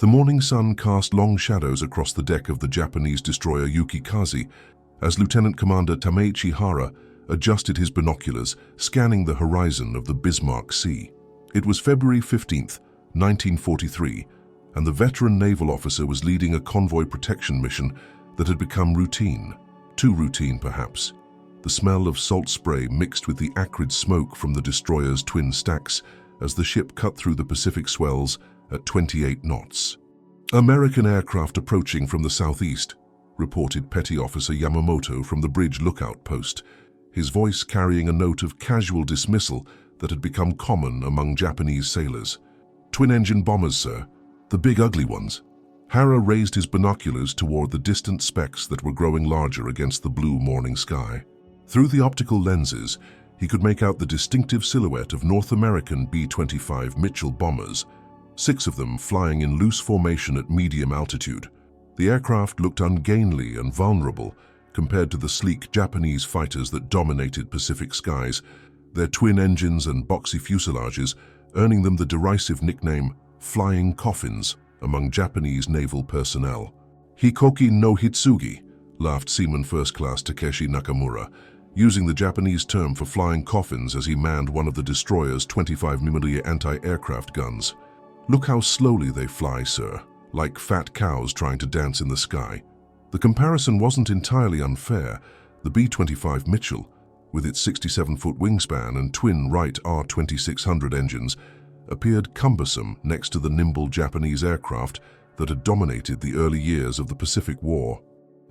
The morning sun cast long shadows across the deck of the Japanese destroyer Yukikaze as Lieutenant Commander Tameichi Hara adjusted his binoculars, scanning the horizon of the Bismarck Sea. It was February 15th, 1943, and the veteran naval officer was leading a convoy protection mission that had become routine. Too routine, perhaps. The smell of salt spray mixed with the acrid smoke from the destroyer's twin stacks as the ship cut through the Pacific swells at 28 knots. "American aircraft approaching from the southeast," reported Petty Officer Yamamoto from the bridge lookout post, his voice carrying a note of casual dismissal that had become common among Japanese sailors. "Twin-engine bombers, sir. The big ugly ones." Hara raised his binoculars toward the distant specks that were growing larger against the blue morning sky. Through the optical lenses, he could make out the distinctive silhouette of North American B-25 Mitchell bombers, 6 of them flying in loose formation at medium altitude. The aircraft looked ungainly and vulnerable compared to the sleek Japanese fighters that dominated Pacific skies, their twin engines and boxy fuselages earning them the derisive nickname Flying Coffins among Japanese naval personnel. "Hikoki no Hitsugi," laughed Seaman First Class Takeshi Nakamura, using the Japanese term for flying coffins as he manned one of the destroyer's 25mm anti-aircraft guns. "Look how slowly they fly, sir, like fat cows trying to dance in the sky." The comparison wasn't entirely unfair. The B-25 Mitchell, with its 67-foot wingspan and twin Wright R-2600 engines, appeared cumbersome next to the nimble Japanese aircraft that had dominated the early years of the Pacific War.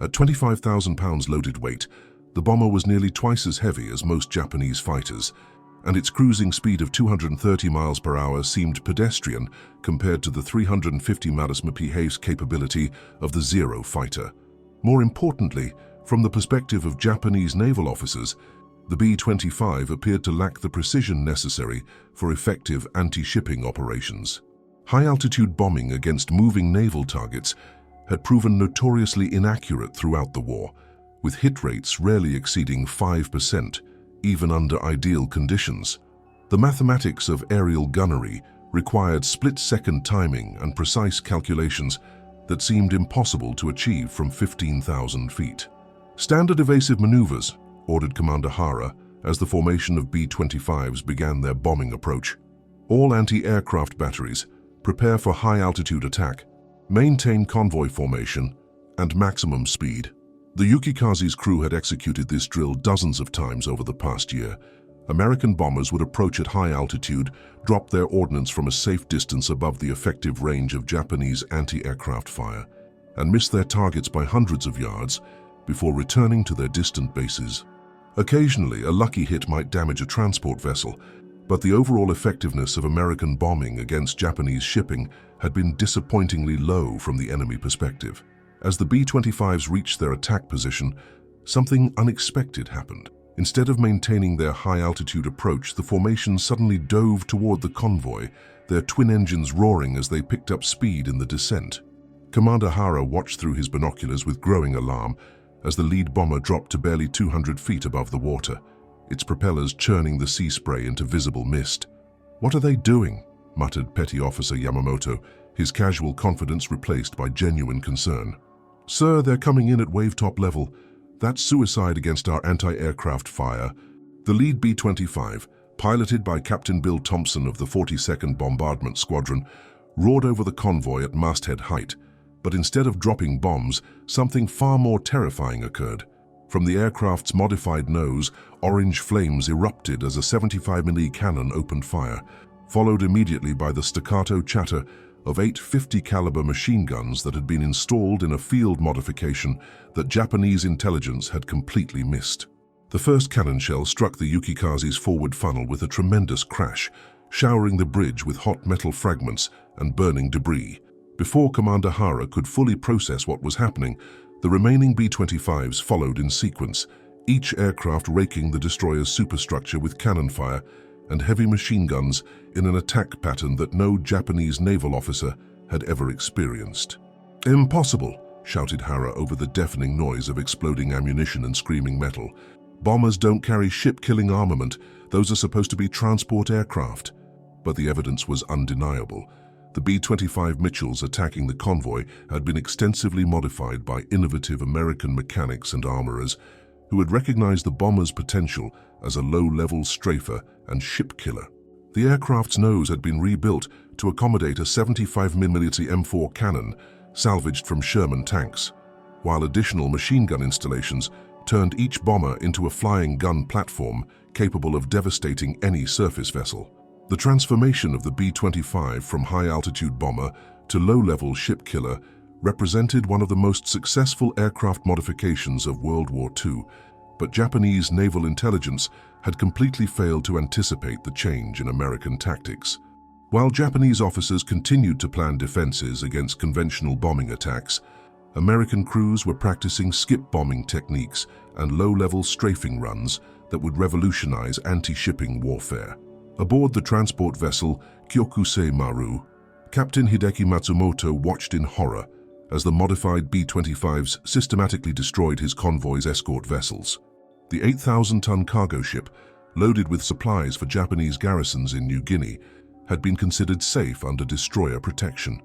At 25,000 pounds loaded weight, the bomber was nearly twice as heavy as most Japanese fighters, and its cruising speed of 230 miles per hour seemed pedestrian compared to the 350 mph capability of the Zero fighter. More importantly, from the perspective of Japanese naval officers, the B-25 appeared to lack the precision necessary for effective anti-shipping operations. High-altitude bombing against moving naval targets had proven notoriously inaccurate throughout the war, with hit rates rarely exceeding 5%, even under ideal conditions. The mathematics of aerial gunnery required split-second timing and precise calculations that seemed impossible to achieve from 15,000 feet. "Standard evasive maneuvers," ordered Commander Hara as the formation of B-25s began their bombing approach. "All anti-aircraft batteries, prepare for high-altitude attack, maintain convoy formation, and maximum speed." The Yukikaze's crew had executed this drill dozens of times over the past year. American bombers would approach at high altitude, drop their ordnance from a safe distance above the effective range of Japanese anti-aircraft fire, and miss their targets by hundreds of yards before returning to their distant bases. Occasionally, a lucky hit might damage a transport vessel, but the overall effectiveness of American bombing against Japanese shipping had been disappointingly low from the enemy perspective. As the B-25s reached their attack position, something unexpected happened. Instead of maintaining their high-altitude approach, the formation suddenly dove toward the convoy, their twin engines roaring as they picked up speed in the descent. Commander Hara watched through his binoculars with growing alarm as the lead bomber dropped to barely 200 feet above the water, its propellers churning the sea spray into visible mist. "What are they doing?" muttered Petty Officer Yamamoto, his casual confidence replaced by genuine concern. "Sir, they're coming in at wave-top level. That's suicide against our anti-aircraft fire." The lead B-25, piloted by Captain Bill Thompson of the 42nd Bombardment Squadron, roared over the convoy at masthead height. But instead of dropping bombs, something far more terrifying occurred. From the aircraft's modified nose, orange flames erupted as a 75mm cannon opened fire, followed immediately by the staccato chatter of 8 50 caliber machine guns that had been installed in a field modification that Japanese intelligence had completely missed. The first cannon shell struck the Yukikaze's forward funnel with a tremendous crash, showering the bridge with hot metal fragments and burning debris. Before Commander Hara could fully process what was happening, the remaining B-25s followed in sequence, each aircraft raking the destroyer's superstructure with cannon fire and heavy machine guns in an attack pattern that no Japanese naval officer had ever experienced. "Impossible!" shouted Hara over the deafening noise of exploding ammunition and screaming metal. "Bombers don't carry ship-killing armament. Those are supposed to be transport aircraft." But the evidence was undeniable. The B-25 Mitchells attacking the convoy had been extensively modified by innovative American mechanics and armorers who had recognized the bomber's potential as a low-level strafer and ship killer. The aircraft's nose had been rebuilt to accommodate a 75mm M4 cannon salvaged from Sherman tanks, while additional machine gun installations turned each bomber into a flying gun platform capable of devastating any surface vessel. The transformation of the B-25 from high-altitude bomber to low-level ship killer represented one of the most successful aircraft modifications of World War II, but Japanese naval intelligence had completely failed to anticipate the change in American tactics. While Japanese officers continued to plan defenses against conventional bombing attacks, American crews were practicing skip bombing techniques and low-level strafing runs that would revolutionize anti-shipping warfare. Aboard the transport vessel Kyokusei Maru, Captain Hideki Matsumoto watched in horror as the modified B-25s systematically destroyed his convoy's escort vessels. The 8,000-ton cargo ship, loaded with supplies for Japanese garrisons in New Guinea, had been considered safe under destroyer protection.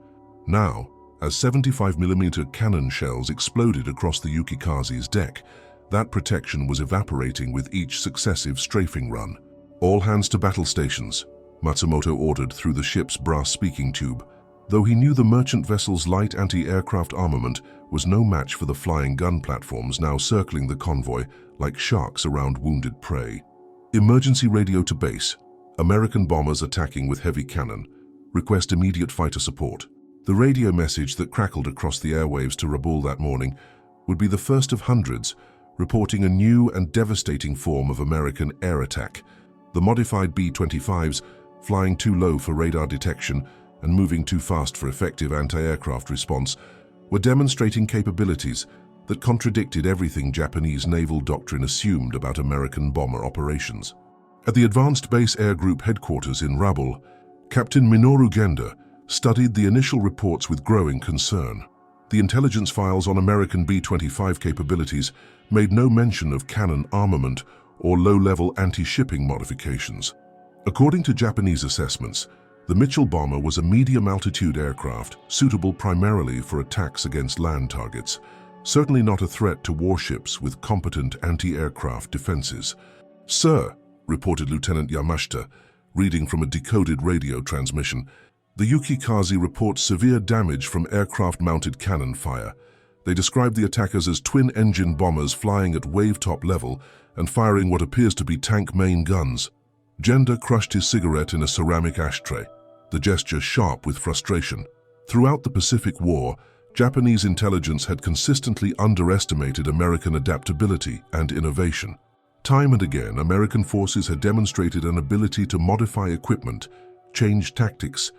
Now, as 75mm cannon shells exploded across the Yukikaze's deck, that protection was evaporating with each successive strafing run. "All hands to battle stations," Matsumoto ordered through the ship's brass speaking tube, though he knew the merchant vessel's light anti-aircraft armament was no match for the flying gun platforms now circling the convoy like sharks around wounded prey. "Emergency radio to base. American bombers attacking with heavy cannon. Request immediate fighter support." The radio message that crackled across the airwaves to Rabaul that morning would be the first of hundreds, reporting a new and devastating form of American air attack. The modified B-25s, flying too low for radar detection and moving too fast for effective anti-aircraft response, were demonstrating capabilities that contradicted everything Japanese naval doctrine assumed about American bomber operations. At the Advanced Base Air Group headquarters in Rabaul, Captain Minoru Genda studied the initial reports with growing concern. The intelligence files on American B-25 capabilities made no mention of cannon armament or low-level anti-shipping modifications. According to Japanese assessments, the Mitchell bomber was a medium-altitude aircraft suitable primarily for attacks against land targets, certainly not a threat to warships with competent anti-aircraft defenses. "Sir," reported Lieutenant Yamashita, reading from a decoded radio transmission, "the Yukikaze reports severe damage from aircraft-mounted cannon fire. They describe the attackers as twin-engine bombers flying at wave-top level and firing what appears to be tank main guns." Genda crushed his cigarette in a ceramic ashtray, the gesture sharp with frustration. Throughout the Pacific War, Japanese intelligence had consistently underestimated American adaptability and innovation. Time and again, American forces had demonstrated an ability to modify equipment, change tactics,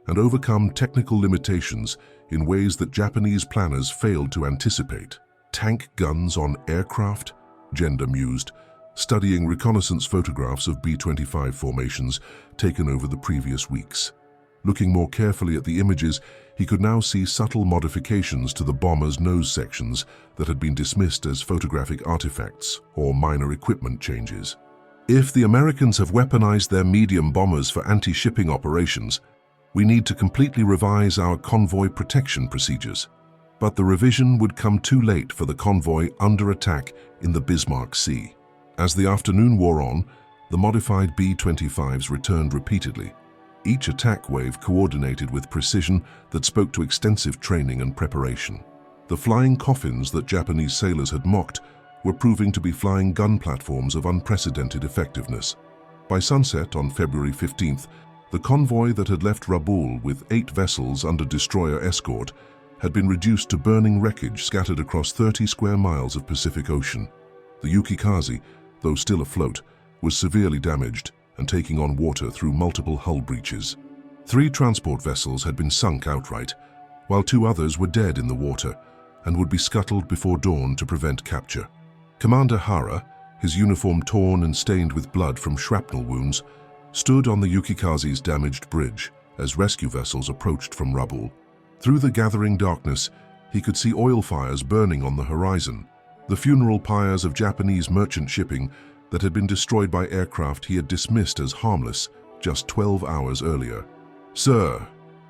and overcome technical limitations in ways that Japanese planners failed to anticipate. "Tank guns on aircraft?" Genda mused, studying reconnaissance photographs of B-25 formations taken over the previous weeks. Looking more carefully at the images, he could now see subtle modifications to the bomber's nose sections that had been dismissed as photographic artifacts or minor equipment changes. If the Americans have weaponized their medium bombers for anti-shipping operations, we need to completely revise our convoy protection procedures. But the revision would come too late for the convoy under attack in the Bismarck Sea. As the afternoon wore on, the modified B-25s returned repeatedly, each attack wave coordinated with precision that spoke to extensive training and preparation. The flying coffins that Japanese sailors had mocked were proving to be flying gun platforms of unprecedented effectiveness. By sunset on February 15th, the convoy that had left Rabaul with 8 vessels under destroyer escort had been reduced to burning wreckage scattered across 30 square miles of Pacific Ocean. The Yukikaze, though still afloat, was severely damaged and taking on water through multiple hull breaches. 3 transport vessels had been sunk outright, while 2 others were dead in the water and would be scuttled before dawn to prevent capture. Commander Hara, his uniform torn and stained with blood from shrapnel wounds, stood on the Yukikaze's damaged bridge as rescue vessels approached from Rabaul. Through the gathering darkness, he could see oil fires burning on the horizon, the funeral pyres of Japanese merchant shipping that had been destroyed by aircraft he had dismissed as harmless just 12 hours earlier. "Sir,"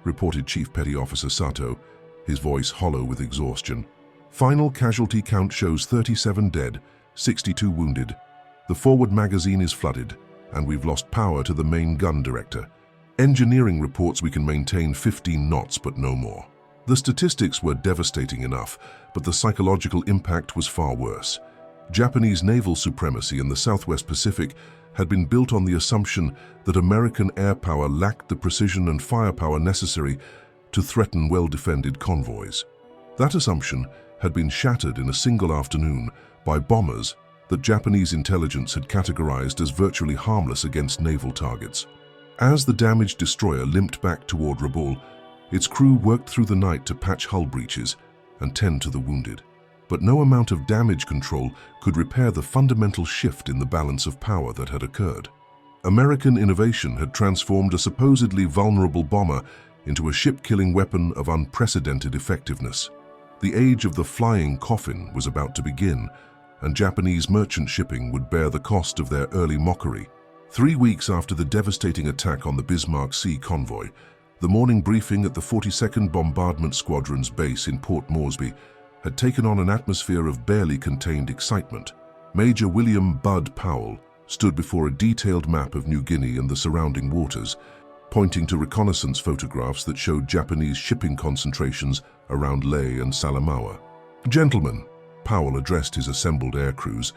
reported Chief Petty Officer Sato, his voice hollow with exhaustion. Final casualty count shows 37 dead, 62 wounded. The forward magazine is flooded, and we've lost power to the main gun director. Engineering reports we can maintain 15 knots, but no more. The statistics were devastating enough, but the psychological impact was far worse. Japanese naval supremacy in the Southwest Pacific had been built on the assumption that American air power lacked the precision and firepower necessary to threaten well-defended convoys. That assumption had been shattered in a single afternoon by bombers that Japanese intelligence had categorized as virtually harmless against naval targets. As the damaged destroyer limped back toward Rabaul, its crew worked through the night to patch hull breaches and tend to the wounded. But no amount of damage control could repair the fundamental shift in the balance of power that had occurred. American innovation had transformed a supposedly vulnerable bomber into a ship-killing weapon of unprecedented effectiveness. The age of the flying coffin was about to begin, and Japanese merchant shipping would bear the cost of their early mockery. 3 weeks after the devastating attack on the Bismarck Sea convoy, the morning briefing at the 42nd Bombardment Squadron's base in Port Moresby had taken on an atmosphere of barely contained excitement. Major William "Bud" Powell stood before a detailed map of New Guinea and the surrounding waters, pointing to reconnaissance photographs that showed Japanese shipping concentrations around Lae and Salamaua. "Gentlemen," Powell addressed his assembled air crews,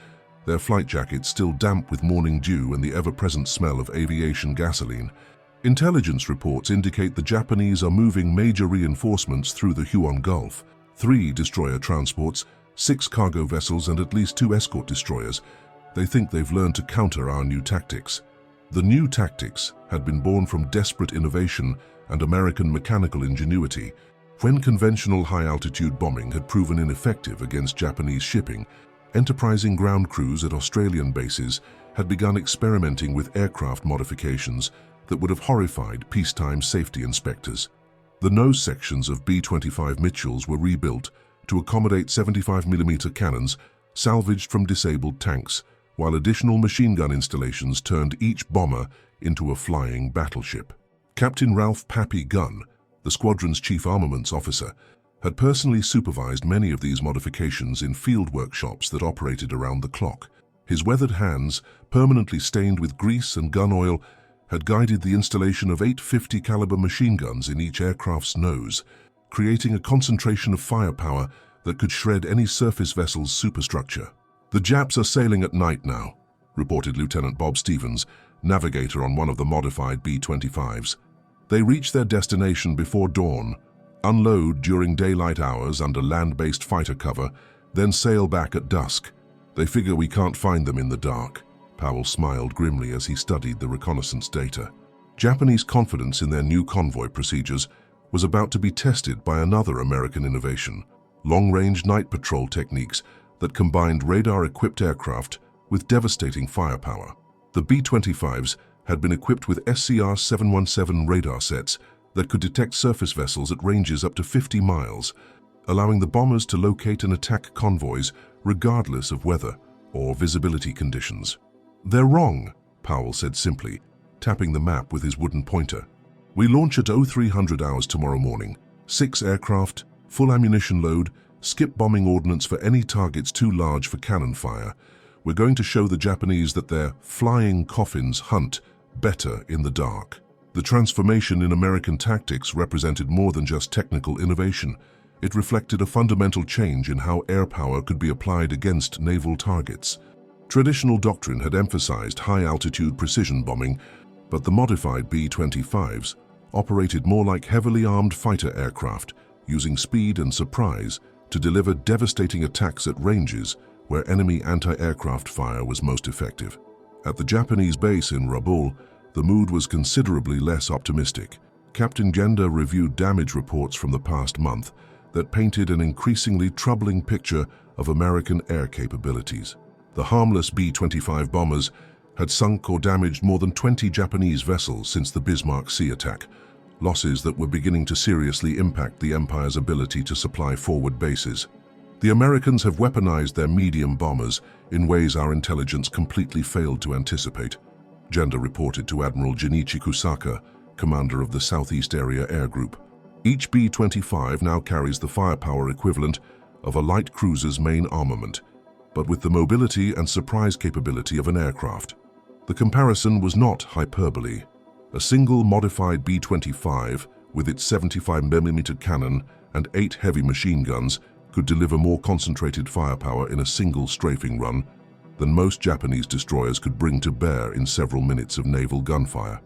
their flight jackets still damp with morning dew and the ever-present smell of aviation gasoline. "Intelligence reports indicate the Japanese are moving major reinforcements through the Huon Gulf. 3 destroyer transports, 6 cargo vessels, and at least 2 escort destroyers. They think they've learned to counter our new tactics." The new tactics had been born from desperate innovation and American mechanical ingenuity. When conventional high-altitude bombing had proven ineffective against Japanese shipping, enterprising ground crews at Australian bases had begun experimenting with aircraft modifications that would have horrified peacetime safety inspectors. The nose sections of B-25 Mitchells were rebuilt to accommodate 75mm cannons salvaged from disabled tanks, while additional machine gun installations turned each bomber into a flying battleship. Captain Ralph "Pappy" Gunn, the squadron's chief armaments officer, had personally supervised many of these modifications in field workshops that operated around the clock. His weathered hands, permanently stained with grease and gun oil, had guided the installation of 8 50 caliber machine guns in each aircraft's nose, creating a concentration of firepower that could shred any surface vessel's superstructure. "The Japs are sailing at night now," reported Lieutenant Bob Stevens, navigator on one of the modified B-25s. "They reach their destination before dawn, unload during daylight hours under land-based fighter cover, then sail back at dusk. They figure we can't find them in the dark." Powell smiled grimly as he studied the reconnaissance data. Japanese confidence in their new convoy procedures was about to be tested by another American innovation: long-range night patrol techniques that combined radar-equipped aircraft with devastating firepower. The B-25s had been equipped with SCR-717 radar sets that could detect surface vessels at ranges up to 50 miles, allowing the bombers to locate and attack convoys regardless of weather or visibility conditions. "They're wrong," Powell said simply, tapping the map with his wooden pointer. "We launch at 0300 hours tomorrow morning. 6 aircraft, full ammunition load, skip bombing ordnance for any targets too large for cannon fire. We're going to show the Japanese that their flying coffins hunt better in the dark." The transformation in American tactics represented more than just technical innovation. It reflected a fundamental change in how air power could be applied against naval targets. Traditional doctrine had emphasized high-altitude precision bombing, but the modified B-25s operated more like heavily armed fighter aircraft, using speed and surprise to deliver devastating attacks at ranges where enemy anti-aircraft fire was most effective. At the Japanese base in Rabaul, the mood was considerably less optimistic. Captain Genda reviewed damage reports from the past month that painted an increasingly troubling picture of American air capabilities. The harmless B-25 bombers had sunk or damaged more than 20 Japanese vessels since the Bismarck Sea attack, losses that were beginning to seriously impact the Empire's ability to supply forward bases. "The Americans have weaponized their medium bombers in ways our intelligence completely failed to anticipate," Genda reported to Admiral Junichi Kusaka, commander of the Southeast Area Air Group. Each B-25 now carries the firepower equivalent of a light cruiser's main armament, but with the mobility and surprise capability of an aircraft. The comparison was not hyperbole. A single modified B-25 with its 75mm cannon and 8 heavy machine guns could deliver more concentrated firepower in a single strafing run than most Japanese destroyers could bring to bear in several minutes of naval gunfire.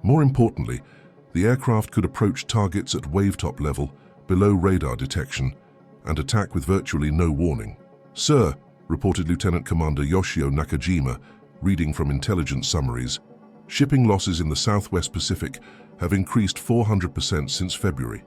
More importantly, the aircraft could approach targets at wavetop level, below radar detection, and attack with virtually no warning. "Sir," reported Lieutenant Commander Yoshio Nakajima, reading from intelligence summaries, "shipping losses in the Southwest Pacific have increased 400% since February.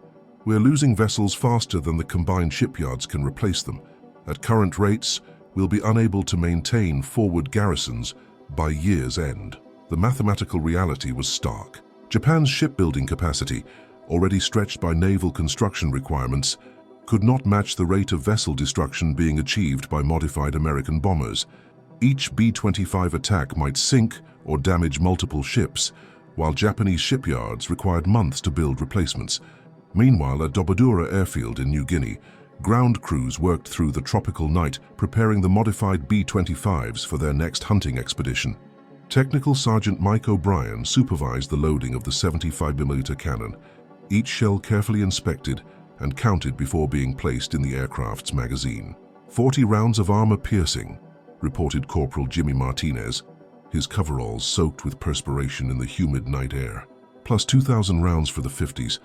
We're losing vessels faster than the combined shipyards can replace them. At current rates, we'll be unable to maintain forward garrisons by year's end." The mathematical reality was stark. Japan's shipbuilding capacity, already stretched by naval construction requirements, could not match the rate of vessel destruction being achieved by modified American bombers. Each B-25 attack might sink or damage multiple ships, while Japanese shipyards required months to build replacements. Meanwhile, at Dobodura airfield in New Guinea, ground crews worked through the tropical night preparing the modified B-25s for their next hunting expedition. Technical Sergeant Mike O'Brien supervised the loading of the 75mm cannon, each shell carefully inspected and counted before being placed in the aircraft's magazine. 40 rounds of armor-piercing, reported Corporal Jimmy Martinez, his coveralls soaked with perspiration in the humid night air. Plus 2,000 rounds for the 50s.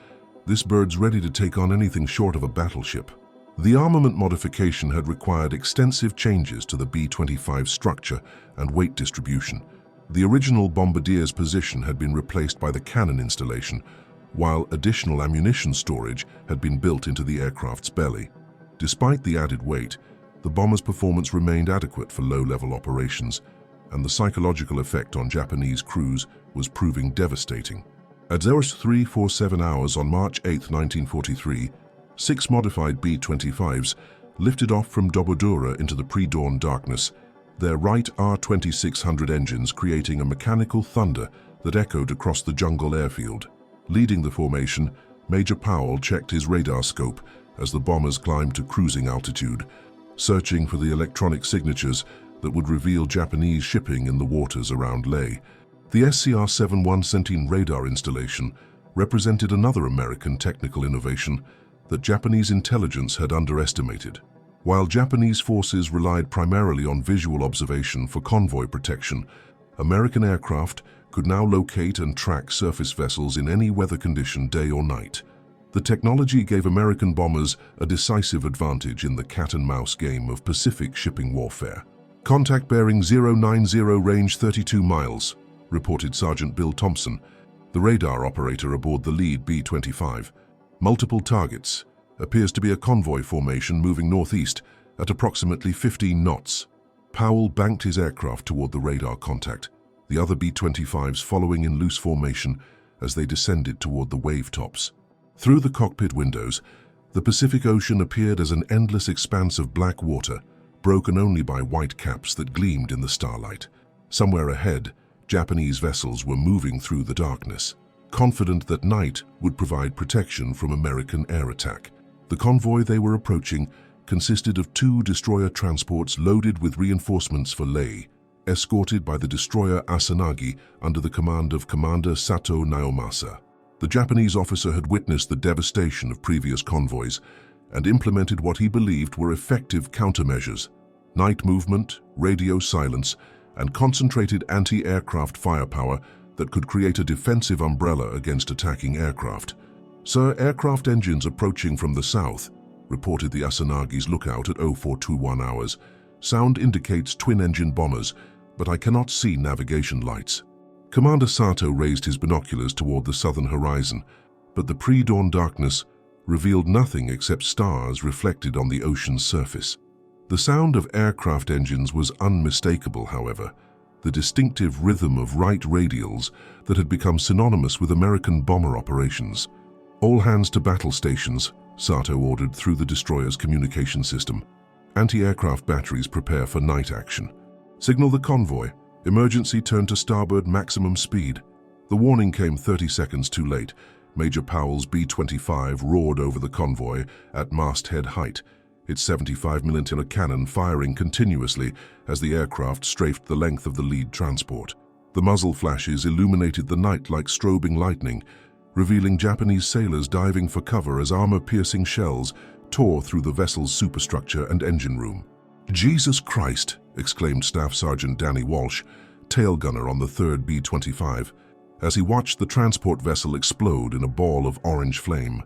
This bird's ready to take on anything short of a battleship. The armament modification had required extensive changes to the B-25 structure and weight distribution. The original bombardier's position had been replaced by the cannon installation, while additional ammunition storage had been built into the aircraft's belly. Despite the added weight, the bomber's performance remained adequate for low-level operations, and the psychological effect on Japanese crews was proving devastating. At 0347 hours on March 8, 1943, 6 modified B-25s lifted off from Dobodura into the pre-dawn darkness, their Wright R-2600 engines creating a mechanical thunder that echoed across the jungle airfield. Leading the formation, Major Powell checked his radar scope as the bombers climbed to cruising altitude, searching for the electronic signatures that would reveal Japanese shipping in the waters around Leh. The SCR-71 Sentinel radar installation represented another American technical innovation that Japanese intelligence had underestimated. While Japanese forces relied primarily on visual observation for convoy protection, American aircraft could now locate and track surface vessels in any weather condition, day or night. The technology gave American bombers a decisive advantage in the cat-and-mouse game of Pacific shipping warfare. "Contact bearing 090, range 32 miles, reported Sergeant Bill Thompson, the radar operator aboard the lead B-25. "Multiple targets. Appears to be a convoy formation moving northeast at approximately 15 knots. Powell banked his aircraft toward the radar contact, the other B-25s following in loose formation as they descended toward the wave tops. Through the cockpit windows, the Pacific Ocean appeared as an endless expanse of black water, broken only by white caps that gleamed in the starlight. Somewhere ahead, Japanese vessels were moving through the darkness, confident that night would provide protection from American air attack. The convoy they were approaching consisted of 2 destroyer transports loaded with reinforcements for Leh, escorted by the destroyer Asanagi under the command of Commander Sato Naomasa. The Japanese officer had witnessed the devastation of previous convoys and implemented what he believed were effective countermeasures: night movement, radio silence, and concentrated anti-aircraft firepower that could create a defensive umbrella against attacking aircraft. "Sir, aircraft engines approaching from the south," reported the Asanagi's lookout at 0421 hours. "Sound indicates twin-engine bombers, but I cannot see navigation lights." Commander Sato raised his binoculars toward the southern horizon, but the pre-dawn darkness revealed nothing except stars reflected on the ocean's surface. The sound of aircraft engines was unmistakable, however, the distinctive rhythm of Wright radials that had become synonymous with American bomber operations. "All hands to battle stations," Sato ordered through the destroyer's communication system. "Anti-aircraft batteries prepare for night action. Signal the convoy. Emergency turn to starboard maximum speed." The warning came 30 seconds too late. Major Powell's B-25 roared over the convoy at masthead height, its 75mm cannon firing continuously as the aircraft strafed the length of the lead transport. The muzzle flashes illuminated the night like strobing lightning, revealing Japanese sailors diving for cover as armor-piercing shells tore through the vessel's superstructure and engine room. "Jesus Christ!" exclaimed Staff Sergeant Danny Walsh, tail gunner on the 3rd B-25, as he watched the transport vessel explode in a ball of orange flame.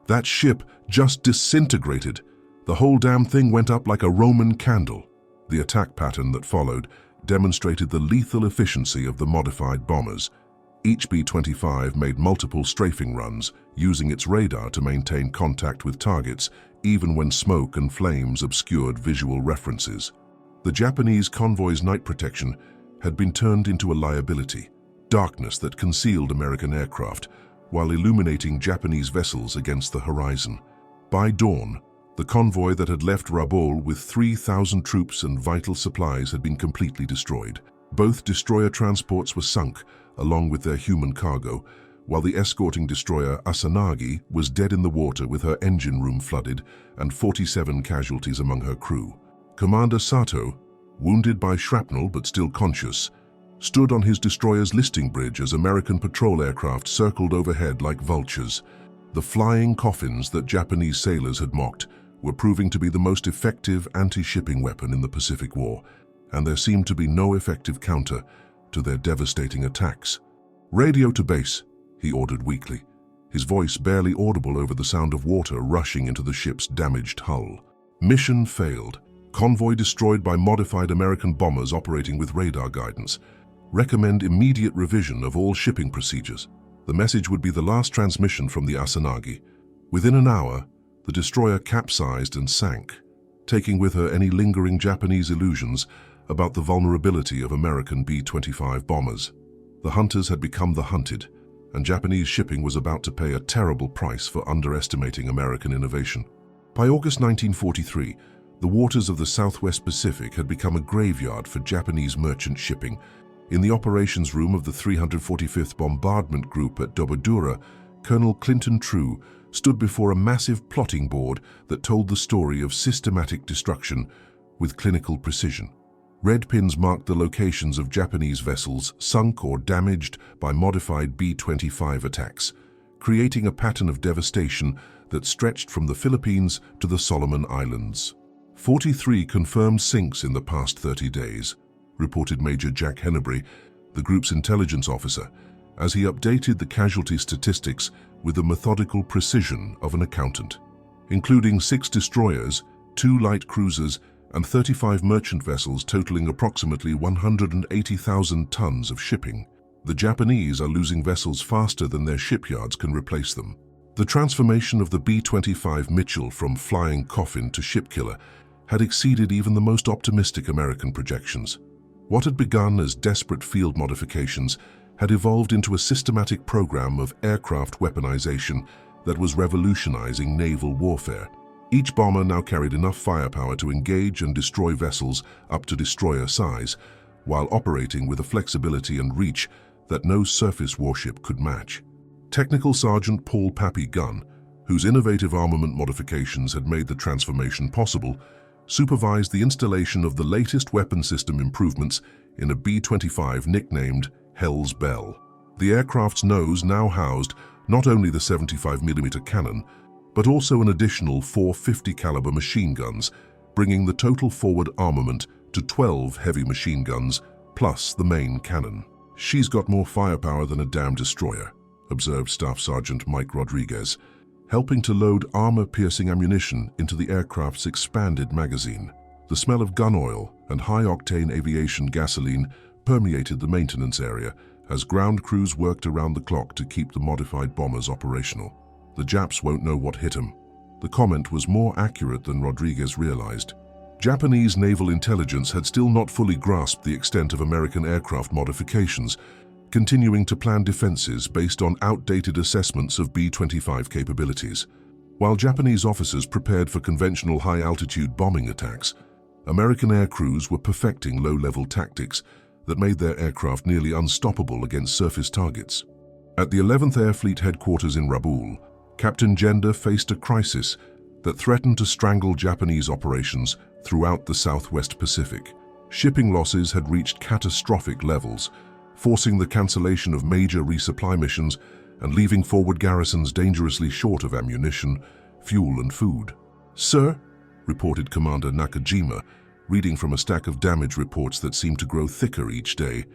"That ship just disintegrated. The whole damn thing went up like a Roman candle." The attack pattern that followed demonstrated the lethal efficiency of the modified bombers. Each B-25 made multiple strafing runs, using its radar to maintain contact with targets, even when smoke and flames obscured visual references. The Japanese convoy's night protection had been turned into a liability, darkness that concealed American aircraft, while illuminating Japanese vessels against the horizon. By dawn, the convoy that had left Rabaul with 3,000 troops and vital supplies had been completely destroyed. Both destroyer transports were sunk, along with their human cargo, while the escorting destroyer Asanagi was dead in the water with her engine room flooded and 47 casualties among her crew. Commander Sato, wounded by shrapnel but still conscious, stood on his destroyer's listing bridge as American patrol aircraft circled overhead like vultures. The flying coffins that Japanese sailors had mocked were proving to be the most effective anti-shipping weapon in the Pacific War, and there seemed to be no effective counter to their devastating attacks. "Radio to base," he ordered weakly, his voice barely audible over the sound of water rushing into the ship's damaged hull. "Mission failed. Convoy destroyed by modified American bombers operating with radar guidance. Recommend immediate revision of all shipping procedures." The message would be the last transmission from the Asanagi. Within an hour, the destroyer capsized and sank, taking with her any lingering Japanese illusions about the vulnerability of American B-25 bombers. The hunters had become the hunted, and Japanese shipping was about to pay a terrible price for underestimating American innovation. By August 1943, the waters of the Southwest Pacific had become a graveyard for Japanese merchant shipping. In the operations room of the 345th Bombardment Group at Dobodura, Colonel Clinton True stood before a massive plotting board that told the story of systematic destruction with clinical precision. Red pins marked the locations of Japanese vessels sunk or damaged by modified B-25 attacks, creating a pattern of devastation that stretched from the Philippines to the Solomon Islands. 43 confirmed sinks in the past 30 days, reported Major Jack Hennebury, the group's intelligence officer, as he updated the casualty statistics with the methodical precision of an accountant. Including 6 destroyers, 2 light cruisers, and 35 merchant vessels totaling approximately 180,000 tons of shipping. The Japanese are losing vessels faster than their shipyards can replace them. The transformation of the B-25 Mitchell from flying coffin to ship killer had exceeded even the most optimistic American projections. What had begun as desperate field modifications had evolved into a systematic program of aircraft weaponization that was revolutionizing naval warfare. Each bomber now carried enough firepower to engage and destroy vessels up to destroyer size, while operating with a flexibility and reach that no surface warship could match. Technical Sergeant Paul Pappy Gunn, whose innovative armament modifications had made the transformation possible, supervised the installation of the latest weapon system improvements in a B-25 nicknamed Hell's Bell. The aircraft's nose now housed not only the 75mm cannon, but also an additional 450 caliber machine guns, bringing the total forward armament to 12 heavy machine guns, plus the main cannon. "She's got more firepower than a damn destroyer," observed Staff Sergeant Mike Rodriguez, helping to load armor-piercing ammunition into the aircraft's expanded magazine. The smell of gun oil and high-octane aviation gasoline permeated the maintenance area as ground crews worked around the clock to keep the modified bombers operational. "The Japs won't know what hit them." The comment was more accurate than Rodriguez realized. Japanese naval intelligence had still not fully grasped the extent of American aircraft modifications, continuing to plan defenses based on outdated assessments of B-25 capabilities. While Japanese officers prepared for conventional high-altitude bombing attacks, American air crews were perfecting low-level tactics that made their aircraft nearly unstoppable against surface targets. At the 11th Air Fleet headquarters in Rabaul, Captain Gender faced a crisis that threatened to strangle Japanese operations throughout the Southwest Pacific. Shipping losses had reached catastrophic levels, forcing the cancellation of major resupply missions and leaving forward garrisons dangerously short of ammunition, fuel and food. "Sir," reported Commander Nakajima, reading from a stack of damage reports that seemed to grow thicker each day,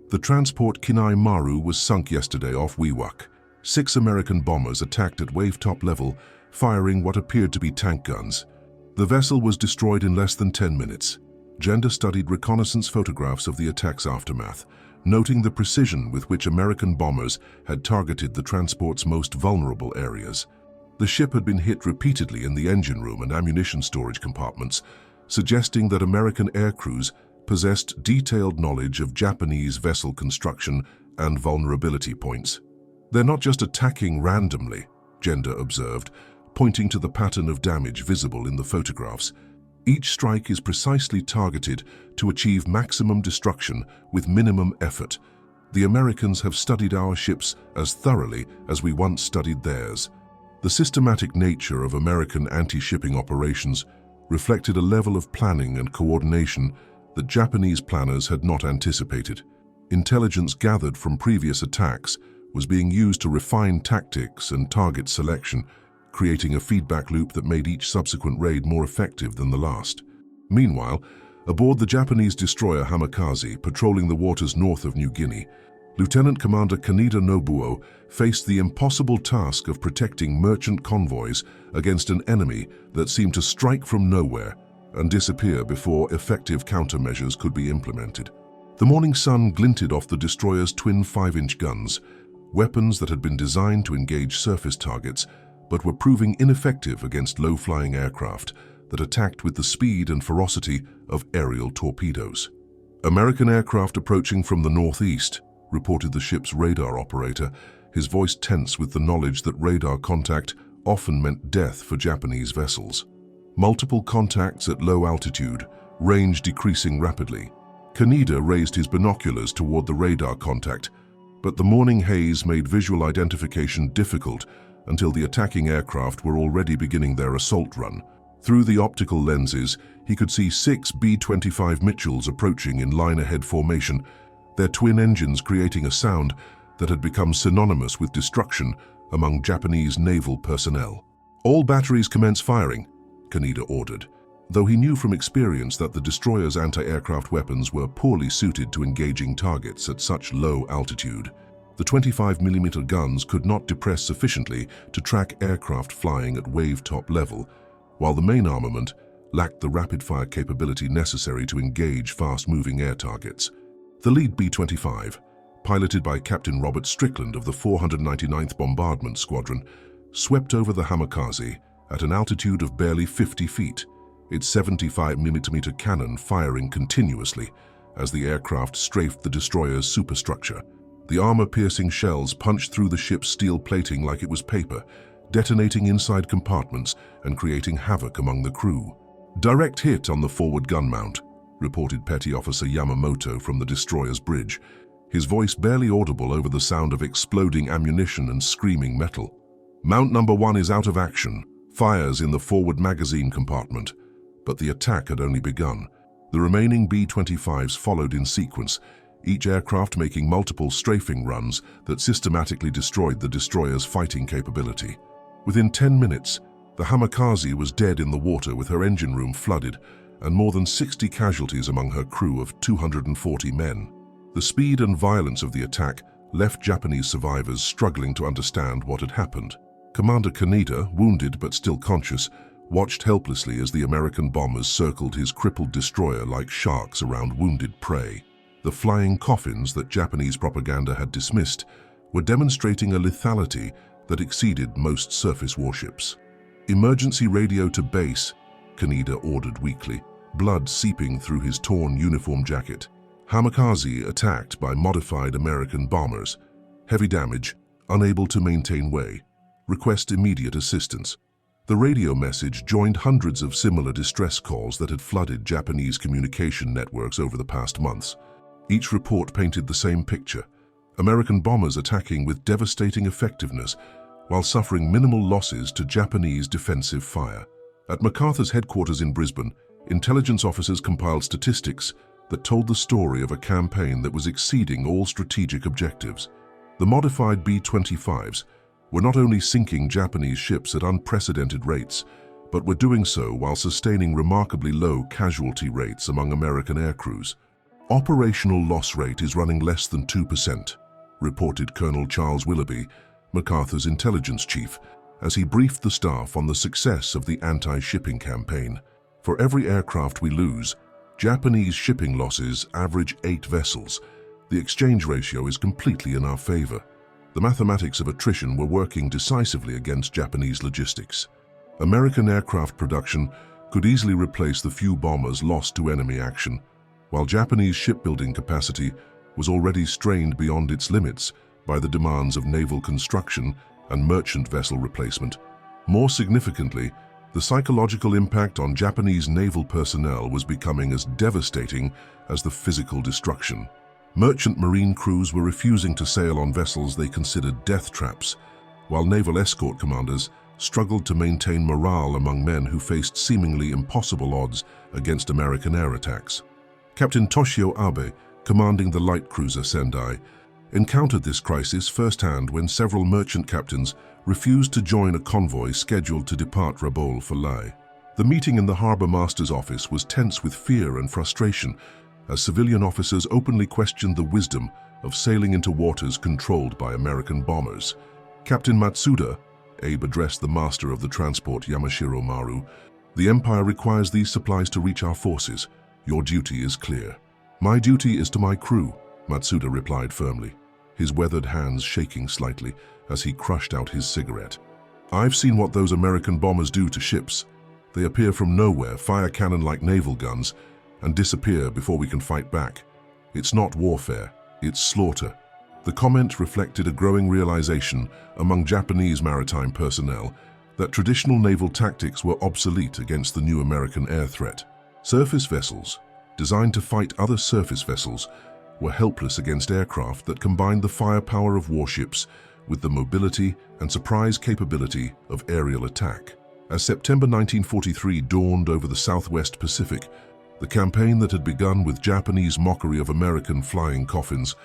"the transport Kinai Maru was sunk yesterday off Wewak. 6 American bombers attacked at wave-top level, firing what appeared to be tank guns. The vessel was destroyed in less than 10 minutes. Gender studied reconnaissance photographs of the attack's aftermath, noting the precision with which American bombers had targeted the transport's most vulnerable areas. The ship had been hit repeatedly in the engine room and ammunition storage compartments, suggesting that American air crews possessed detailed knowledge of Japanese vessel construction and vulnerability points. They're not just attacking randomly," Gender observed, pointing to the pattern of damage visible in the photographs. "Each strike is precisely targeted to achieve maximum destruction with minimum effort. The Americans have studied our ships as thoroughly as we once studied theirs." The systematic nature of American anti-shipping operations reflected a level of planning and coordination that Japanese planners had not anticipated. Intelligence gathered from previous attacks was being used to refine tactics and target selection, creating a feedback loop that made each subsequent raid more effective than the last. Meanwhile, aboard the Japanese destroyer Hamikaze, patrolling the waters north of New Guinea, Lieutenant Commander Kaneda Nobuo faced the impossible task of protecting merchant convoys against an enemy that seemed to strike from nowhere and disappear before effective countermeasures could be implemented. The morning sun glinted off the destroyer's twin 5-inch guns, weapons that had been designed to engage surface targets but were proving ineffective against low-flying aircraft that attacked with the speed and ferocity of aerial torpedoes. "American aircraft approaching from the northeast," reported the ship's radar operator, his voice tense with the knowledge that radar contact often meant death for Japanese vessels. Multiple contacts at low altitude, range decreasing rapidly. Kaneda raised his binoculars toward the radar contact, but the morning haze made visual identification difficult until the attacking aircraft were already beginning their assault run. Through the optical lenses, he could see 6 B-25 Mitchells approaching in line-ahead formation, their twin engines creating a sound that had become synonymous with destruction among Japanese naval personnel. "All batteries commence firing," Kaneda ordered, though he knew from experience that the destroyer's anti-aircraft weapons were poorly suited to engaging targets at such low altitude. The 25mm guns could not depress sufficiently to track aircraft flying at wave-top level, while the main armament lacked the rapid-fire capability necessary to engage fast-moving air targets. The lead B-25, piloted by Captain Robert Strickland of the 499th Bombardment Squadron, swept over the Hamikaze at an altitude of barely 50 feet, its 75mm cannon firing continuously as the aircraft strafed the destroyer's superstructure. The armor-piercing shells punched through the ship's steel plating like it was paper, detonating inside compartments and creating havoc among the crew. "Direct hit on the forward gun mount," reported Petty Officer Yamamoto from the destroyer's bridge, his voice barely audible over the sound of exploding ammunition and screaming metal. "Mount number 1 is out of action, fires in the forward magazine compartment." But the attack had only begun. The remaining B-25s followed in sequence, each aircraft making multiple strafing runs that systematically destroyed the destroyer's fighting capability. Within 10 minutes, the Hamikaze was dead in the water with her engine room flooded and more than 60 casualties among her crew of 240 men. The speed and violence of the attack left Japanese survivors struggling to understand what had happened. Commander Kaneda, wounded but still conscious, watched helplessly as the American bombers circled his crippled destroyer like sharks around wounded prey. The flying coffins that Japanese propaganda had dismissed were demonstrating a lethality that exceeded most surface warships. "Emergency radio to base," Kaneda ordered weakly, blood seeping through his torn uniform jacket. "Hamikaze attacked by modified American bombers. Heavy damage, unable to maintain way. Request immediate assistance." The radio message joined hundreds of similar distress calls that had flooded Japanese communication networks over the past months. Each report painted the same picture: American bombers attacking with devastating effectiveness while suffering minimal losses to Japanese defensive fire. At MacArthur's headquarters in Brisbane, intelligence officers compiled statistics that told the story of a campaign that was exceeding all strategic objectives. The modified B-25s were not only sinking Japanese ships at unprecedented rates, but were doing so while sustaining remarkably low casualty rates among American aircrews. Operational loss rate is running less than 2%, reported Colonel Charles Willoughby, MacArthur's intelligence chief, as he briefed the staff on the success of the anti-shipping campaign. For every aircraft we lose, Japanese shipping losses average 8 vessels. The exchange ratio is completely in our favor. The mathematics of attrition were working decisively against Japanese logistics. American aircraft production could easily replace the few bombers lost to enemy action, while Japanese shipbuilding capacity was already strained beyond its limits by the demands of naval construction and merchant vessel replacement. More significantly, the psychological impact on Japanese naval personnel was becoming as devastating as the physical destruction. Merchant marine crews were refusing to sail on vessels they considered death traps, while naval escort commanders struggled to maintain morale among men who faced seemingly impossible odds against American air attacks. Captain Toshio Abe, commanding the light cruiser Sendai, encountered this crisis firsthand when several merchant captains refused to join a convoy scheduled to depart Rabaul for Lae. The meeting in the harbour master's office was tense with fear and frustration, as civilian officers openly questioned the wisdom of sailing into waters controlled by American bombers. Captain Matsuda, Abe addressed the master of the transport Yamashiro Maru, "The Empire requires these supplies to reach our forces. Your duty is clear." "My duty is to my crew," Matsuda replied firmly, his weathered hands shaking slightly as he crushed out his cigarette. "I've seen what those American bombers do to ships. They appear from nowhere, fire cannon like naval guns, and disappear before we can fight back. It's not warfare, it's slaughter." The comment reflected a growing realization among Japanese maritime personnel that traditional naval tactics were obsolete against the new American air threat. Surface vessels, designed to fight other surface vessels, were helpless against aircraft that combined the firepower of warships with the mobility and surprise capability of aerial attack. As September 1943 dawned over the Southwest Pacific, the campaign that had begun with Japanese mockery of American flying coffins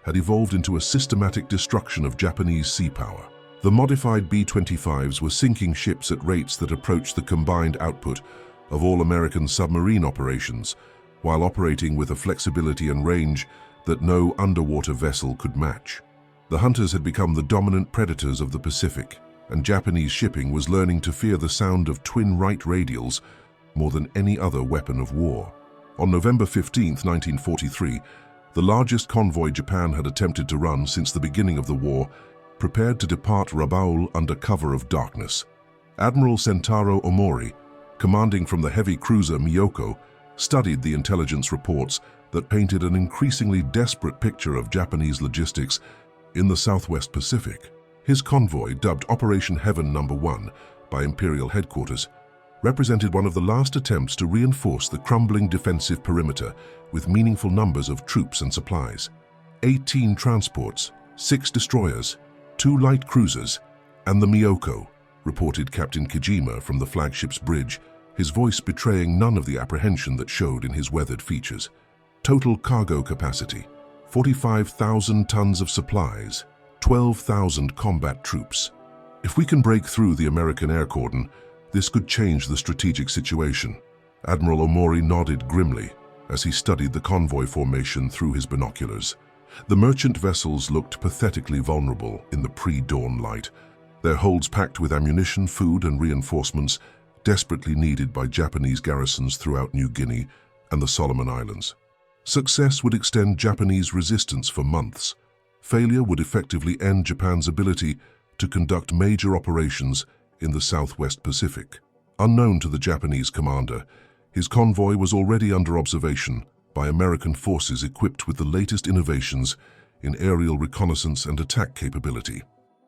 had evolved into a systematic destruction of Japanese sea power. The modified B-25s were sinking ships at rates that approached the combined output of all American submarine operations, while operating with a flexibility and range that no underwater vessel could match. The hunters had become the dominant predators of the Pacific, and Japanese shipping was learning to fear the sound of twin right radials more than any other weapon of war. On November 15, 1943, the largest convoy Japan had attempted to run since the beginning of the war prepared to depart Rabaul under cover of darkness. Admiral Sentaro Omori, commanding from the heavy cruiser Miyoko, studied the intelligence reports that painted an increasingly desperate picture of Japanese logistics in the Southwest Pacific. His convoy, dubbed Operation Heaven No. 1 by Imperial Headquarters, represented one of the last attempts to reinforce the crumbling defensive perimeter with meaningful numbers of troops and supplies. 18 transports, 6 destroyers, 2 light cruisers, and the Miyoko, reported Captain Kijima from the flagship's bridge, his voice betraying none of the apprehension that showed in his weathered features. Total cargo capacity, 45,000 tons of supplies, 12,000 combat troops. If we can break through the American air cordon, this could change the strategic situation. Admiral Omori nodded grimly as he studied the convoy formation through his binoculars. The merchant vessels looked pathetically vulnerable in the pre-dawn light, their holds packed with ammunition, food, and reinforcements desperately needed by Japanese garrisons throughout New Guinea and the Solomon Islands. Success would extend Japanese resistance for months. Failure would effectively end Japan's ability to conduct major operations in the Southwest Pacific. Unknown to the Japanese commander, his convoy was already under observation by American forces equipped with the latest innovations in aerial reconnaissance and attack capability.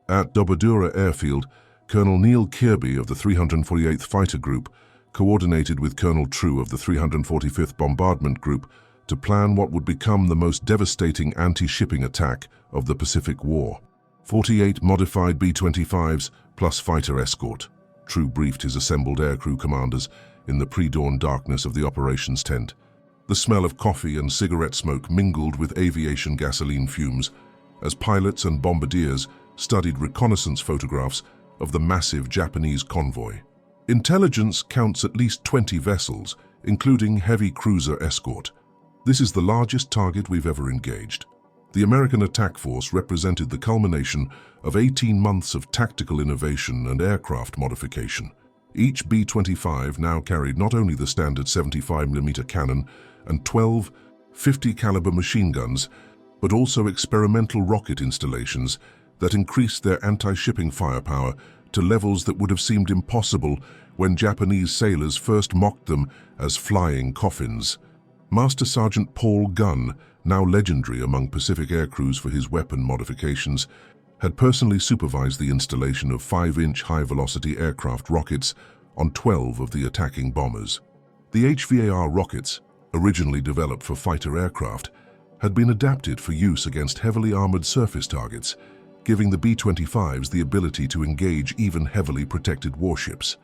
At Dobodura Airfield, Colonel Neil Kirby of the 348th Fighter Group coordinated with Colonel True of the 345th Bombardment Group to plan what would become the most devastating anti-shipping attack of the Pacific War. 48 modified B-25s plus fighter escort, True briefed his assembled aircrew commanders in the pre-dawn darkness of the operations tent. The smell of coffee and cigarette smoke mingled with aviation gasoline fumes as pilots and bombardiers studied reconnaissance photographs of the massive Japanese convoy. Intelligence counts at least 20 vessels, including heavy cruiser escort. This is the largest target we've ever engaged. The American attack force represented the culmination of 18 months of tactical innovation and aircraft modification. Each B-25 now carried not only the standard 75mm cannon and 12 50-caliber machine guns, but also experimental rocket installations that increased their anti-shipping firepower to levels that would have seemed impossible when Japanese sailors first mocked them as flying coffins. Master Sergeant Paul Gunn, now legendary among Pacific aircrews for his weapon modifications, had personally supervised the installation of 5-inch high-velocity aircraft rockets on 12 of the attacking bombers. The HVAR rockets, originally developed for fighter aircraft, had been adapted for use against heavily armored surface targets, giving the B-25s the ability to engage even heavily protected warships.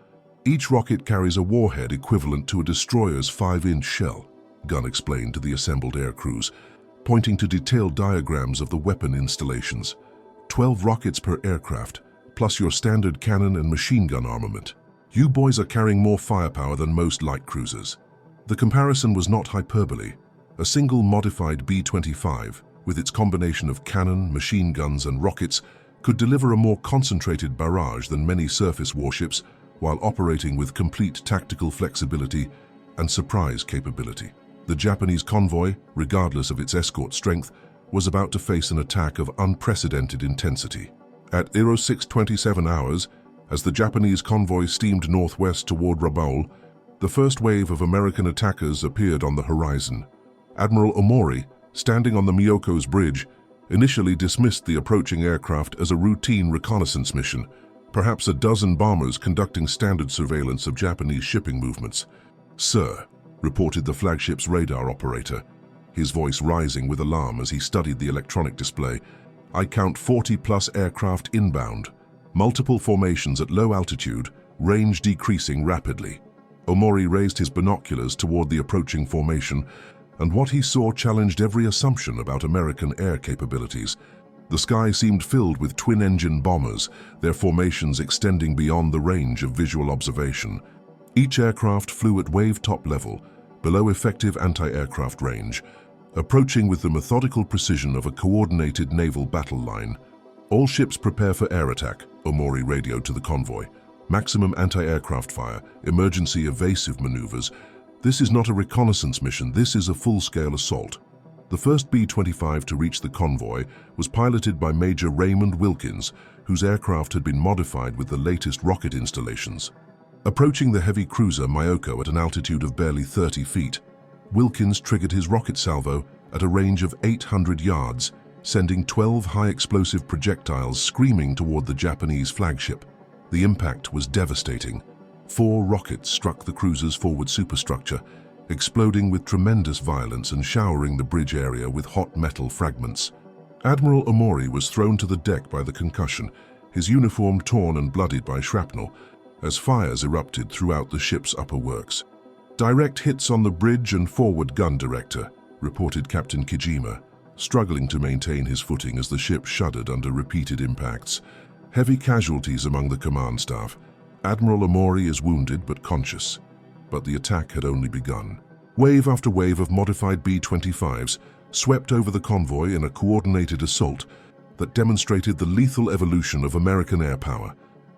Each rocket carries a warhead equivalent to a destroyer's 5-inch shell, Gunn explained to the assembled air crews, pointing to detailed diagrams of the weapon installations. 12 rockets per aircraft, plus your standard cannon and machine gun armament. You boys are carrying more firepower than most light cruisers. The comparison was not hyperbole. A single modified B-25, with its combination of cannon, machine guns, and rockets, could deliver a more concentrated barrage than many surface warships while operating with complete tactical flexibility and surprise capability. The Japanese convoy, regardless of its escort strength, was about to face an attack of unprecedented intensity. At 0627 hours, as the Japanese convoy steamed northwest toward Rabaul, the first wave of American attackers appeared on the horizon. Admiral Omori, standing on the Miyoko's bridge, initially dismissed the approaching aircraft as a routine reconnaissance mission, perhaps a dozen bombers conducting standard surveillance of Japanese shipping movements. "Sir," reported the flagship's radar operator, his voice rising with alarm as he studied the electronic display, "I count 40-plus aircraft inbound, multiple formations at low altitude, range decreasing rapidly." Omori raised his binoculars toward the approaching formation, and what he saw challenged every assumption about American air capabilities. The sky seemed filled with twin-engine bombers, their formations extending beyond the range of visual observation. Each aircraft flew at wave-top level, below effective anti-aircraft range, approaching with the methodical precision of a coordinated naval battle line. "All ships prepare for air attack," Omori radioed to the convoy. "Maximum anti-aircraft fire, emergency evasive maneuvers. This is not a reconnaissance mission, this is a full-scale assault." The first B-25 to reach the convoy was piloted by Major Raymond Wilkins, whose aircraft had been modified with the latest rocket installations. Approaching the heavy cruiser Myoko at an altitude of barely 30 feet, Wilkins triggered his rocket salvo at a range of 800 yards, sending 12 high-explosive projectiles screaming toward the Japanese flagship. The impact was devastating. 4 rockets struck the cruiser's forward superstructure, exploding with tremendous violence and showering the bridge area with hot metal fragments. Admiral Omori was thrown to the deck by the concussion, his uniform torn and bloodied by shrapnel, as fires erupted throughout the ship's upper works. "Direct hits on the bridge and forward gun director," reported Captain Kijima, struggling to maintain his footing as the ship shuddered under repeated impacts. "Heavy casualties among the command staff. Admiral Omori is wounded but conscious." But the attack had only begun. Wave after wave of modified B-25s swept over the convoy in a coordinated assault that demonstrated the lethal evolution of American air power.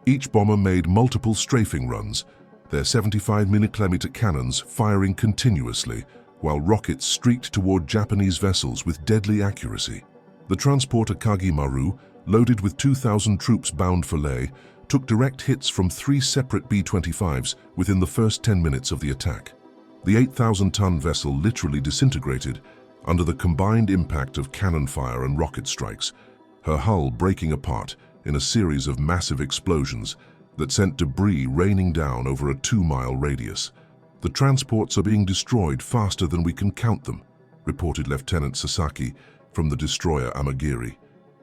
Each bomber made multiple strafing runs, their 75mm cannons firing continuously, while rockets streaked toward Japanese vessels with deadly accuracy. The transporter Kagi Maru, loaded with 2,000 troops bound for Leh, took direct hits from 3 separate B-25s within the first 10 minutes of the attack. The 8,000-ton vessel literally disintegrated under the combined impact of cannon fire and rocket strikes, her hull breaking apart in a series of massive explosions that sent debris raining down over a 2-mile radius. "The transports are being destroyed faster than we can count them," reported Lieutenant Sasaki from the destroyer Amagiri,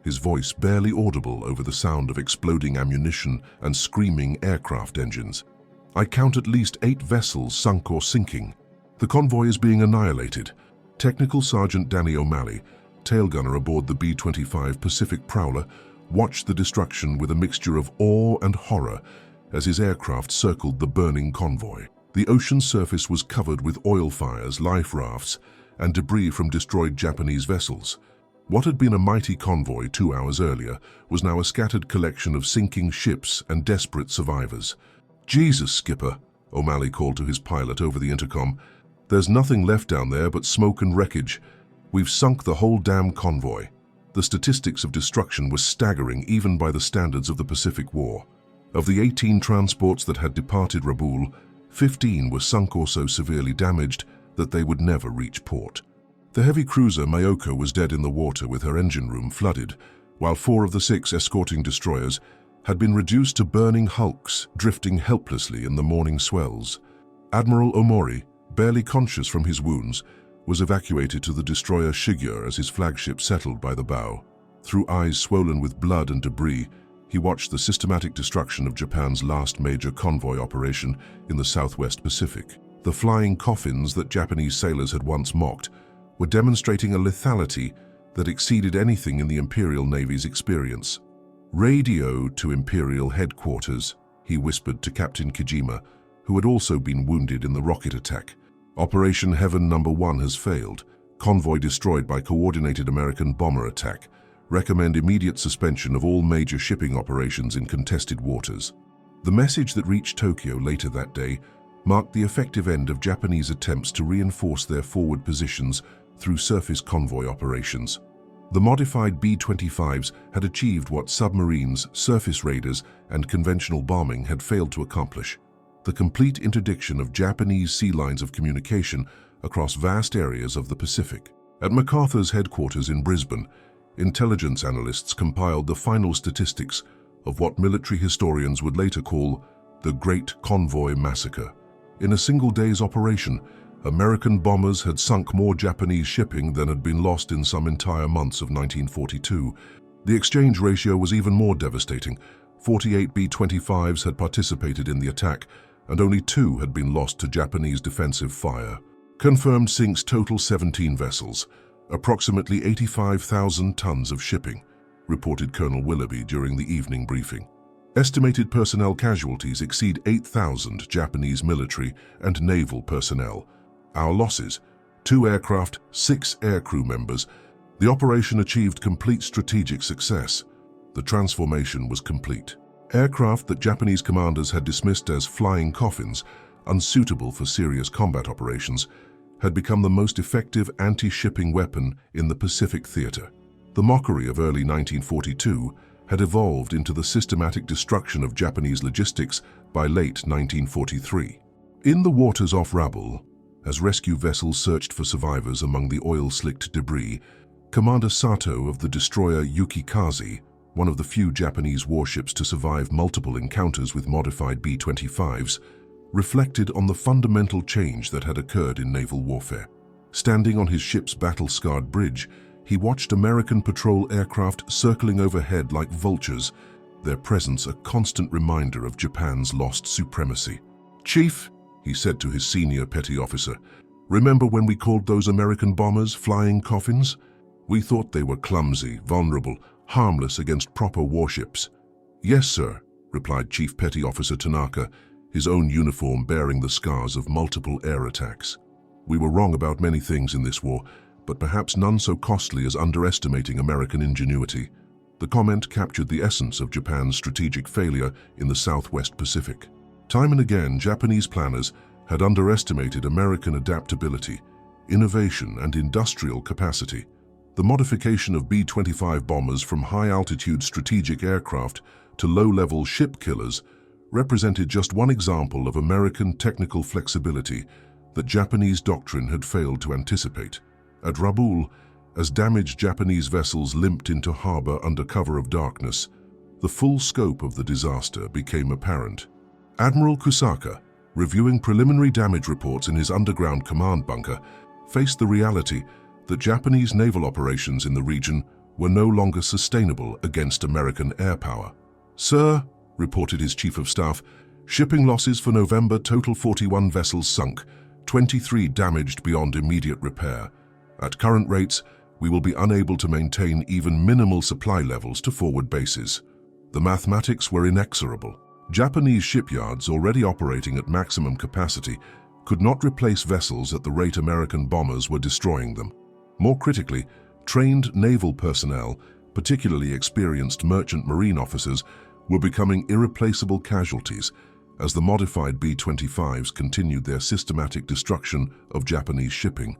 his voice barely audible over the sound of exploding ammunition and screaming aircraft engines. "I count at least 8 vessels sunk or sinking. The convoy is being annihilated." Technical Sergeant Danny O'Malley, tailgunner aboard the B-25 Pacific Prowler, watched the destruction with a mixture of awe and horror as his aircraft circled the burning convoy. The ocean surface was covered with oil fires, life rafts, and debris from destroyed Japanese vessels. What had been a mighty convoy 2 hours earlier was now a scattered collection of sinking ships and desperate survivors. "Jesus, Skipper," O'Malley called to his pilot over the intercom. "There's nothing left down there but smoke and wreckage. We've sunk the whole damn convoy." The statistics of destruction were staggering even by the standards of the Pacific War. Of the 18 transports that had departed Rabaul, 15 were sunk or so severely damaged that they would never reach port. The heavy cruiser Myoko was dead in the water with her engine room flooded, while 4 of the 6 escorting destroyers had been reduced to burning hulks, drifting helplessly in the morning swells. Admiral Omori, barely conscious from his wounds, was evacuated to the destroyer Shigure as his flagship settled by the bow. Through eyes swollen with blood and debris, he watched the systematic destruction of Japan's last major convoy operation in the Southwest Pacific. The flying coffins that Japanese sailors had once mocked were demonstrating a lethality that exceeded anything in the Imperial Navy's experience. "Radio to Imperial Headquarters," he whispered to Captain Kijima, who had also been wounded in the rocket attack. "Operation Heaven No. 1 has failed. Convoy destroyed by coordinated American bomber attack. Recommend immediate suspension of all major shipping operations in contested waters." The message that reached Tokyo later that day marked the effective end of Japanese attempts to reinforce their forward positions through surface convoy operations. The modified B-25s had achieved what submarines, surface raiders, and conventional bombing had failed to accomplish: the complete interdiction of Japanese sea lines of communication across vast areas of the Pacific. At MacArthur's headquarters in Brisbane, intelligence analysts compiled the final statistics of what military historians would later call the Great Convoy Massacre. In a single day's operation, American bombers had sunk more Japanese shipping than had been lost in some entire months of 1942. The exchange ratio was even more devastating. 48 B-25s had participated in the attack, and only 2 had been lost to Japanese defensive fire. Confirmed sinks total 17 vessels, approximately 85,000 tons of shipping, reported Colonel Willoughby during the evening briefing. Estimated personnel casualties exceed 8,000 Japanese military and naval personnel. Our losses: 2 aircraft, 6 aircrew members. The operation achieved complete strategic success. The transformation was complete. Aircraft that Japanese commanders had dismissed as flying coffins, unsuitable for serious combat operations, had become the most effective anti-shipping weapon in the Pacific theater. The mockery of early 1942 had evolved into the systematic destruction of Japanese logistics by late 1943. In the waters off Rabaul, as rescue vessels searched for survivors among the oil-slicked debris, Commander Sato of the destroyer Yukikaze, one of the few Japanese warships to survive multiple encounters with modified B-25s, reflected on the fundamental change that had occurred in naval warfare. Standing on his ship's battle-scarred bridge, he watched American patrol aircraft circling overhead like vultures, their presence a constant reminder of Japan's lost supremacy. "Chief," he said to his senior petty officer, "remember when we called those American bombers flying coffins? We thought they were clumsy, vulnerable, harmless against proper warships." "Yes, sir," replied Chief Petty Officer Tanaka, his own uniform bearing the scars of multiple air attacks. "We were wrong about many things in this war, but perhaps none so costly as underestimating American ingenuity." The comment captured the essence of Japan's strategic failure in the Southwest Pacific. Time and again, Japanese planners had underestimated American adaptability, innovation, and industrial capacity. The modification of B-25 bombers from high-altitude strategic aircraft to low-level ship killers represented just one example of American technical flexibility that Japanese doctrine had failed to anticipate. At Rabaul, as damaged Japanese vessels limped into harbor under cover of darkness, the full scope of the disaster became apparent. Admiral Kusaka, reviewing preliminary damage reports in his underground command bunker, faced the reality that Japanese naval operations in the region were no longer sustainable against American air power. "Sir," reported his chief of staff, "shipping losses for November total 41 vessels sunk, 23 damaged beyond immediate repair. At current rates, we will be unable to maintain even minimal supply levels to forward bases." The mathematics were inexorable. Japanese shipyards, already operating at maximum capacity, could not replace vessels at the rate American bombers were destroying them. More critically, trained naval personnel, particularly experienced merchant marine officers, were becoming irreplaceable casualties as the modified B-25s continued their systematic destruction of Japanese shipping.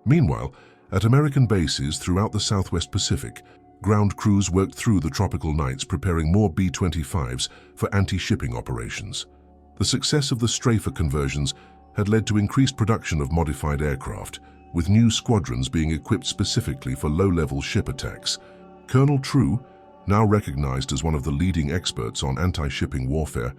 Meanwhile, at American bases throughout the Southwest Pacific, ground crews worked through the tropical nights preparing more B-25s for anti-shipping operations. The success of the Strafer conversions had led to increased production of modified aircraft, with new squadrons being equipped specifically for low-level ship attacks. Colonel True, now recognized as one of the leading experts on anti-shipping warfare,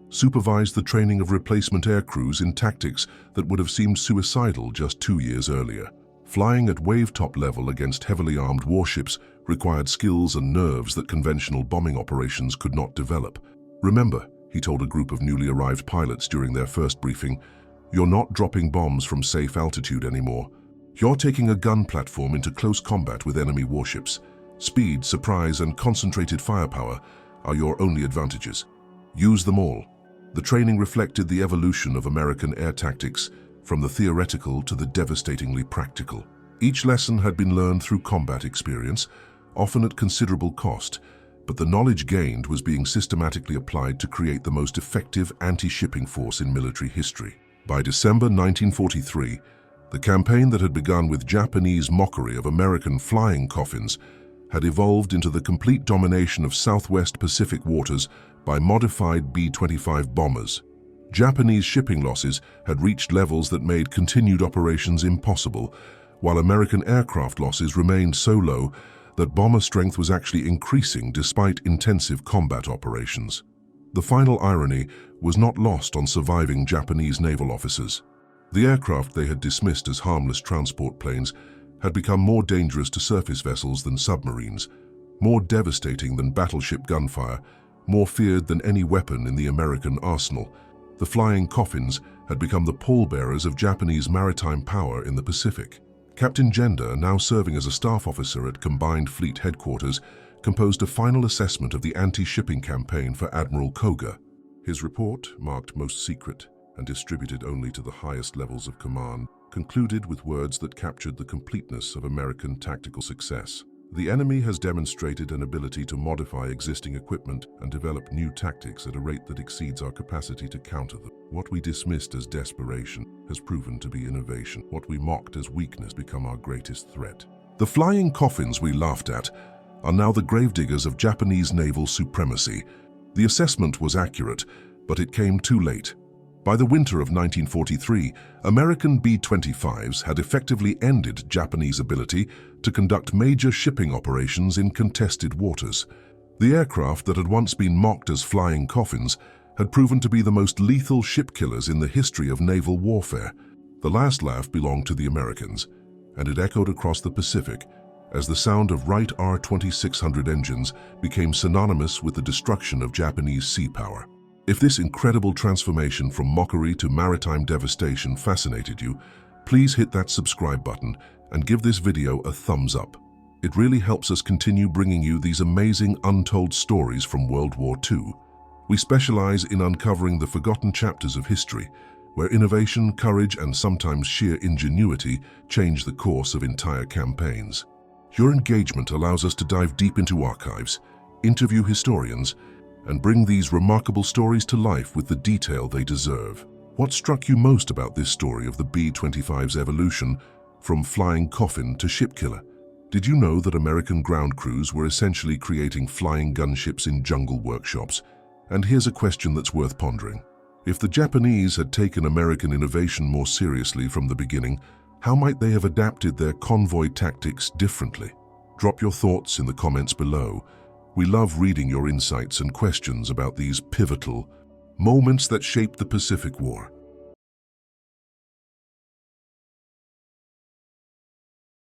supervised the training of replacement air crews in tactics that would have seemed suicidal just 2 years earlier. Flying at wave-top level against heavily armed warships required skills and nerves that conventional bombing operations could not develop. "Remember," he told a group of newly arrived pilots during their first briefing, "you're not dropping bombs from safe altitude anymore. You're taking a gun platform into close combat with enemy warships. Speed, surprise, and concentrated firepower are your only advantages. Use them all." The training reflected the evolution of American air tactics, from the theoretical to the devastatingly practical. Each lesson had been learned through combat experience, often at considerable cost, but the knowledge gained was being systematically applied to create the most effective anti-shipping force in military history. By December 1943, the campaign that had begun with Japanese mockery of American flying coffins had evolved into the complete domination of Southwest Pacific waters by modified B-25 bombers. Japanese shipping losses had reached levels that made continued operations impossible, while American aircraft losses remained so low that bomber strength was actually increasing despite intensive combat operations. The final irony was not lost on surviving Japanese naval officers. The aircraft they had dismissed as harmless transport planes had become more dangerous to surface vessels than submarines, more devastating than battleship gunfire, more feared than any weapon in the American arsenal. The flying coffins had become the pallbearers of Japanese maritime power in the Pacific. Captain Gender, now serving as a staff officer at Combined Fleet Headquarters, composed a final assessment of the anti-shipping campaign for Admiral Koga. His report, marked most secret and distributed only to the highest levels of command, concluded with words that captured the completeness of American tactical success. "The enemy has demonstrated an ability to modify existing equipment and develop new tactics at a rate that exceeds our capacity to counter them. What we dismissed as desperation has proven to be innovation. What we mocked as weakness become our greatest threat." The flying coffins we laughed at are now the gravediggers of Japanese naval supremacy. The assessment was accurate, but it came too late. By the winter of 1943, American B-25s had effectively ended Japanese ability to conduct major shipping operations in contested waters. The aircraft that had once been mocked as flying coffins had proven to be the most lethal ship killers in the history of naval warfare. The last laugh belonged to the Americans, and it echoed across the Pacific as the sound of Wright R-2600 engines became synonymous with the destruction of Japanese sea power. If this incredible transformation from mockery to maritime devastation fascinated you, please hit that subscribe button and give this video a thumbs up. It really helps us continue bringing you these amazing untold stories from World War II. We specialize in uncovering the forgotten chapters of history, where innovation, courage, and sometimes sheer ingenuity change the course of entire campaigns. Your engagement allows us to dive deep into archives, interview historians, and bring these remarkable stories to life with the detail they deserve. What struck you most about this story of the B-25's evolution from flying coffin to ship killer? Did you know that American ground crews were essentially creating flying gunships in jungle workshops? And here's a question that's worth pondering. If the Japanese had taken American innovation more seriously from the beginning, how might they have adapted their convoy tactics differently? Drop your thoughts in the comments below. We love reading your insights and questions about these pivotal moments that shaped the Pacific War.